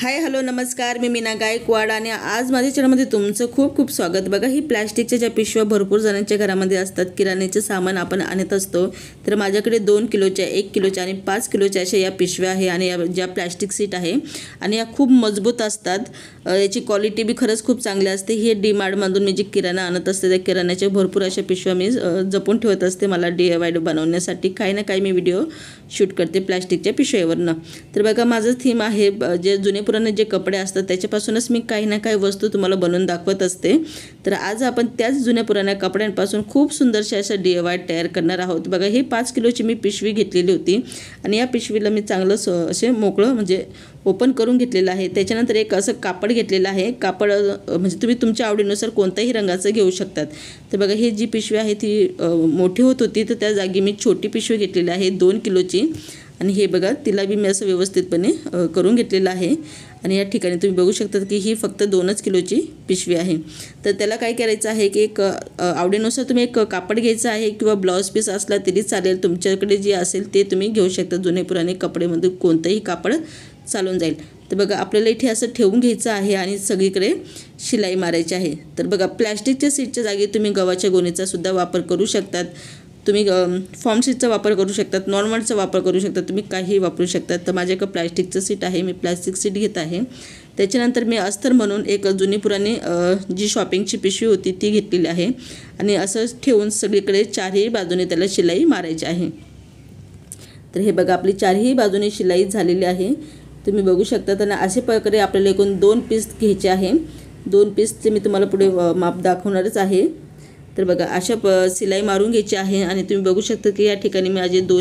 Hi hello नमस्कार, मी मीना गायकवाड आणि आज माझ्या चॅनलमध्ये तुमचं खूप खूप स्वागत। बघा, ही प्लॅस्टिकच्या ज्या पिशव्या भरपूर जणांच्या घरामध्ये असतात, किराण्याचे सामान आपण आणत असतो, तर माझ्याकडे 2 किलोच्या 1 किलोच्या आणि 5 किलोच्या अशा या पिशव्या आहे आणि या ज्या प्लॅस्टिक सीट आहे आणि या खूप मजबूत असतात। याची क्वालिटी बी खरंच खूप चांगली असते। हे डीमार्टमधून मी जी किराणा आणत असते त्या किराण्याच्या भरपूर अशा पिशव्या मी जपून ठेवत असते मला DIY बनवण्यासाठी। काही ना काही मी व्हिडिओ शूट करते प्लॅस्टिकच्या पिशव्यावरनं। तर बघा, माझं थीम आहे जे जुने पुराणे जे कपडे असतात त्याच्यापासूनच मी काही ना काही वस्तू तुम्हाला बनवून दाखवत असते। तर आज आपण त्याच जुन्या पुराण्या कपड्यांपासून खूप सुंदरशा अशा DIY तयार करणार आहोत। बघा, ही 5 किलोची मी पिशवी घेतलेली होती आणि या पिशवीला मी चांगलं असे मोकळं म्हणजे ओपन करून घेतलेलं आहे। त्याच्यानंतर एक असं कापड घेतलेलं आहे। कापड म्हणजे तुम्ही तुमच्या आवडीनुसार कोणत्याही रंगाचं घेऊ शकतात। तर बघा, ही जी पिशवी आहे ती मोठी होत होती, तर त्या जागी मी छोटी पिशवी घेतलेली आहे 2 किलोची आणि हे बघा, तिला बी मी असं व्यवस्थितपणे करून घेतलेलं आहे। आणि या ठिकाणी तुम्ही बघू शकता की ही फक्त 2च किलोची पिशवी आहे। तर त्याला काय करायचं आहे की एक आवडीनुसार तुम्ही एक कापड घ्यायचं आहे किंवा ब्लाऊज पीस असला तरी चालेल, तुमच्याकडे जे असेल ते तुम्ही घेऊ शकता। जुने पुराणे कपडेमध्ये कोणतंही कापड चालून जाईल। तर बघा, आपल्याला इथे असं ठेवून घ्यायचं आहे आणि सगळीकडे शिलाई मारायची आहे। तर बघा, प्लॅस्टिकच्या सीटच्या जागी तुम्ही गव्हाच्या गोणीचा सुद्धा वापर करू शकतात, तुम्ही फॉर्म सीटचा वापर करू शकतात, नॉर्मलचा वापर करू शकता, तुम्ही काहीही वापरू शकतात। तर माझ्याकडे प्लॅस्टिकचं सीट आहे, मी प्लॅस्टिक सीट घेत आहे। त्याच्यानंतर मी अस्तर म्हणून एक जुनी पुराणी जी शॉपिंगची पिशवी होती ती घेतलेली आहे आणि असं ठेवून सगळीकडे चारही बाजूने त्याला शिलाई मारायची आहे। तर हे बघा, आपली चारही बाजूने शिलाई झालेली आहे, तुम्ही बघू शकता। तर अशा प्रकारे आपल्याला एकूण 2 पीस घ्यायचे आहे। 2 पीसचे मी तुम्हाला पुढे माप दाखवणारच आहे। तर बघा, अशा शिलाई मारून घ्यायची आहे आणि तुम्ही बघू शकता की या ठिकाणी मी आज 2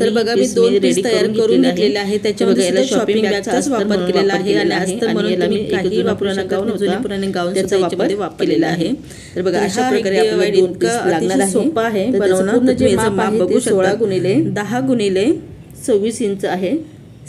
पीस तयार करून घेतलेले आहे। त्याच्यामध्ये याला शॉपिंग बॅगचाच वापर केलेला आहे आणि अस्तर म्हणून याला मी काही वापरू नका, जुने पुराणे गाऊन त्याचा वापर केलेला आहे। तर बघा, अशा प्रकारे आपल्याला 2 पीस लागणार आहे। सोपा आहे बनवणं। जे माप बघू 16 गुणिले 10 गुणिले 26 इंच आहे।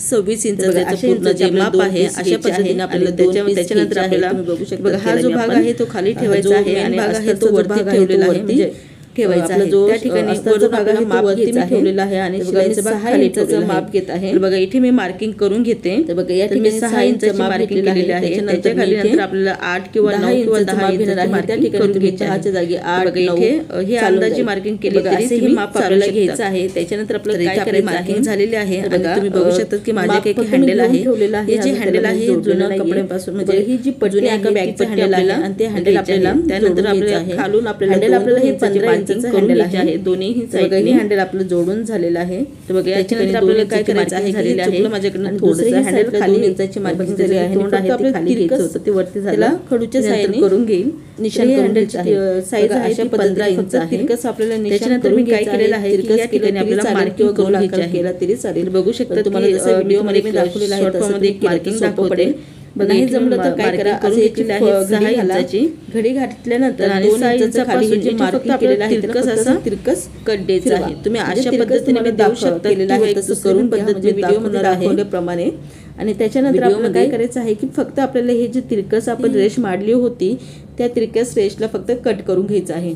26 इंचाचे पूर्ण जे माप आहे अशा पद्धतीने आपल्याला त्याच्यानंतर आपल्याला बघू शकता। बघा, हा जो भाग आहे तो खाली ठेवायचा आहे आणि भाग आहे तो वरती ठेवलेला आहे, म्हणजे ठेवायचा आहे। त्या ठिकाणी वरचा भाग आहे तो वरती मी ठेवलेला आहे आणि शिलाईचा भाग खाली इंचाचं माप घेत आहे। तर बघा, इथे मी मार्किंग करून घेते। तर बघा, या ठिकाणी 6 इंचाची मार्किंग केलेली आहे। त्याच्या खाली नंतर आपल्याला 8 किंवा 9 किंवा 10 इंचाची मार्किंग करून घ्यायची आहे। 10च्या जागी 8 9 हे अंदाजे मार्किंग केली तरी हे माप आपल्याला घ्यायचं आहे। त्याच्यानंतर आपल्याला काय करायचं, मार्किंग झालेली आहे आणि तुम्ही बघू शकता की माझ्याकडे एक हँडल आहे। हे जे हँडल आहे जुन्या कपड्यांपासून, म्हणजे ही जी पट्टी एका बॅगचं हँडल आहे आणि ते हँडल आपल्याला त्यानंतर आपल्याला खालून आपल्याला आपल्याला हे 15 इंचाचं हँडल आहे। दोन्ही साईडनी हँडल आपलं जोडून झालेलं आहे। तर बघा, याच्यानंतर आपल्याला काय करायचं आहे झालेलं आहे, माझ्याकडनं थोडंसं हँडल खाली इंचाची मार्किंग झाली आहे। तोंड आहे ते खाली घ्यायचं होतं, ते वरती झालं, खडूच्या साहाय्याने करून घेईल। निशाण हँडलची साईज अशा 15 इंच आहे। तिरकस आपल्याला निशाण करून काय केलेलं आहे की या ठिकाणी आपल्याला मार्किंग करून घ्यायची आहे, केला तरी चालेल। बघू शकता तुम्हाला जसं व्हिडिओ मध्ये मी दाखवलेलं आहे तसं मध्ये एक मार्किंग दाखवते। नाही जमलं तर काय करा, असे एक घडी घालायची। घडी घातल्यानंतर आणि 6 इंचापासून जे मार्किंग केलेलं आहे तिरकस असं तिरकस कट द्यायचं आहे। तुम्ही अशा पद्धतीने देऊ शकता केलेलं आहे, तसं करून पद्धतीने व्हिडिओमध्ये दाखवल्याप्रमाणे। आणि त्याच्यानंतर आपल्याला काय करायचं आहे की फक्त आपल्याला हे जे तिरकस आपण रेष मांडली होती त्या तिरकस रेषला फक्त कट करून घ्यायचं आहे।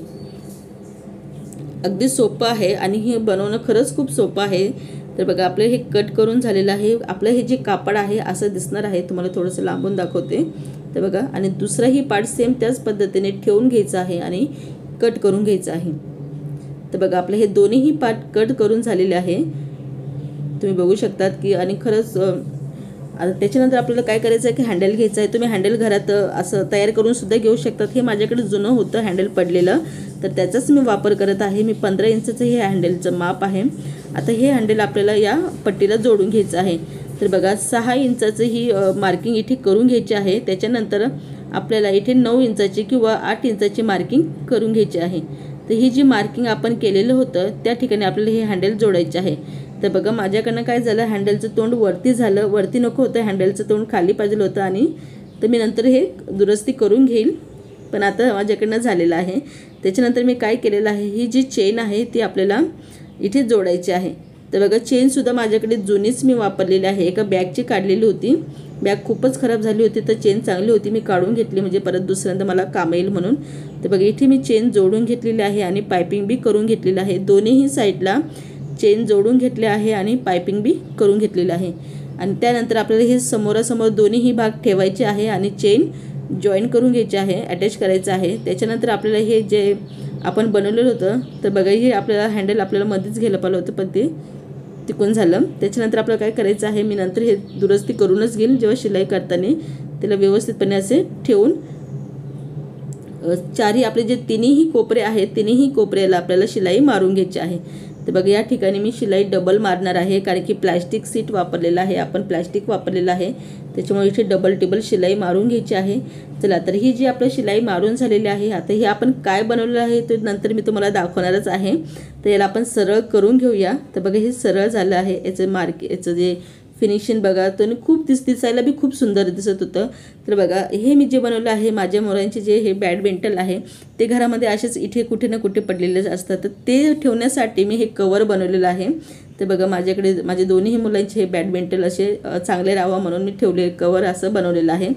अगदी सोपं आहे आणि हे बनवणं खरंच खूप सोपं आहे। तर बघा, आपलं हे कट करून झालेलं आहे। आपलं हे जे कापड आहे असं दिसणार आहे, तुम्हाला थोडंसं लांबून दाखवते। तर बघा, आणि दुसराही पार्ट सेम त्याच पद्धतीने ठेवून घ्यायचा आहे आणि कट करून घ्यायचं आहे। तर बघा, आपले हे दोन्हीही पार्ट कट करून झालेले आहे, तुम्ही बघू शकतात की। आणि खरंच त्याच्यानंतर आपल्याला काय करायचं आहे की हँडल घ्यायचं आहे। तुम्ही हँडल घरात असं तयार करून सुद्धा घेऊ शकतात। हे माझ्याकडे जुनं होतं हँडल पडलेलं, तर त्याचाच मी वापर करत आहे। मी 15 इंचाचं हे हँडलचं माप आहे। आता हे हँडल आपल्याला या पट्टीला जोडून घ्यायचं आहे। तर बघा, 6 इंचाचं ही मार्किंग इथे करून घ्यायची आहे। त्याच्यानंतर आपल्याला इथे 9 इंचाची किंवा 8 इंचाची मार्किंग करून घ्यायची आहे। तर ही जी मार्किंग आपण केलेलं होतं त्या ठिकाणी आपल्याला हे हँडल जोडायचे आहे। तर बघा, माझ्याकडनं काय झालं, हँडलचं तोंड वरती झालं, वरती नको होतं, हँडलचं तोंड खाली पाहिजे होतं। आणि तर मी नंतर हे दुरुस्ती करून घेईल, पण आता माझ्याकडनं झालेलं आहे। त्याच्यानंतर मी काय केलेलं आहे, ही जी चेन आहे ती आपल्याला इथे जोडायची आहे। तर बघा, चेनसुद्धा माझ्याकडे जुनीच मी वापरलेली आहे, एका बॅगची काढलेली होती। बॅग खूपच खराब झाली होती तर चेन चांगली होती, मी काढून घेतली म्हणजे परत दुसऱ्यांदा मला काम येईल म्हणून। तर बघा, इथे मी चेन जोडून घेतलेली आहे आणि पायपिंग बी करून घेतलेलं आहे। दोन्हीही साईडला चेन जोडून घेतले आहे आणि पायपिंग बी करून घेतलेलं आहे। आणि त्यानंतर आपल्याला हे समोरासमोर दोन्हीही भाग ठेवायचे आहे आणि चेन जॉईन करून घ्यायचे आहे, अटॅच करायचं आहे। त्याच्यानंतर आपल्याला हे जे आपण बनवलेलं होतं तर बघा हे आपल्याला हँडल आपल्याला मध्येच घ्यायला पाहिलं होतं पण ते तिकून झालं। त्याच्यानंतर आपल्याला काय करायचं आहे, मी नंतर हे दुरुस्ती करूनच घेईन जेव्हा शिलाई करताना त्याला व्यवस्थितपणे असे ठेवून चारही आपले जे तिन्ही कोपरे आहेत तिन्ही कोपऱ्याला आपल्याला शिलाई मारून घ्यायची आहे। तर बघा या ठिकाणी मी शिलाई डबल मारणार आहे कारण की प्लास्टिक सीट वापरलेला आहे, आपण प्लास्टिक वापरलेलं आहे, त्याच्यामुळे इथे डबल टिबल शिलाई मारून घ्यायची आहे। चला तर ही जी आपली शिलाई मारून झालेली आहे, आता ही आपण काय बनवलेलं आहे ते नंतर मी तुम्हाला दाखवणारच आहे। तर याला आपण सरळ करून घेऊया। तर बघा हे सरळ झालं आहे, याचं जे फिनिशिंग बघा तर खूप दिसायला बी खूप सुंदर दिसत होतं। तर बघा हे मी जे बनवलं आहे माझ्या मोरांचे जे हे बॅडमिंटन आहे ते घरामध्ये असेच इथे कुठे ना कुठे पडलेले असतात, तर ते ठेवण्यासाठी मी हे कवर बनवलेलं आहे। तर बघा माझ्याकडे माझे दोन्ही मुलांचे हे बॅडमिंटन असे चांगले राहावं म्हणून मी ठेवले कवर असं बनवलेलं आहे।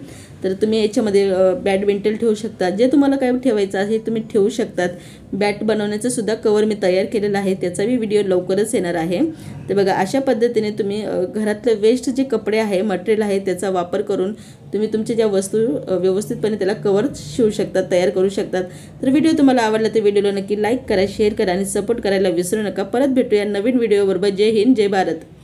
तर तुम्ही याच्यामध्ये बॅडमिंटन ठेवू शकता, जे तुम्हाला काय ठेवायचं आहे तुम्ही ठेवू शकतात। बॅट बनवण्याचं सुद्धा कवर मी तयार केलेलं आहे, त्याचाही व्हिडिओ लवकरच येणार आहे। तर बघा अशा पद्धतीने तुम्ही घरातले वेस्ट जे कपडे आहे मटेरियल आहे त्याचा वापर करून तुम्ही तुमच्या ज्या वस्तू व्यवस्थितपणे त्याला कवर शिवू शकतात, तयार करू शकतात। तर व्हिडिओ तुम्हाला आवडला तर व्हिडिओला नक्की लाईक करा, शेअर करा आणि सपोर्ट करायला विसरू नका। परत भेटूया नवीन व्हिडिओबरोबर। जय हिंद, जय भारत।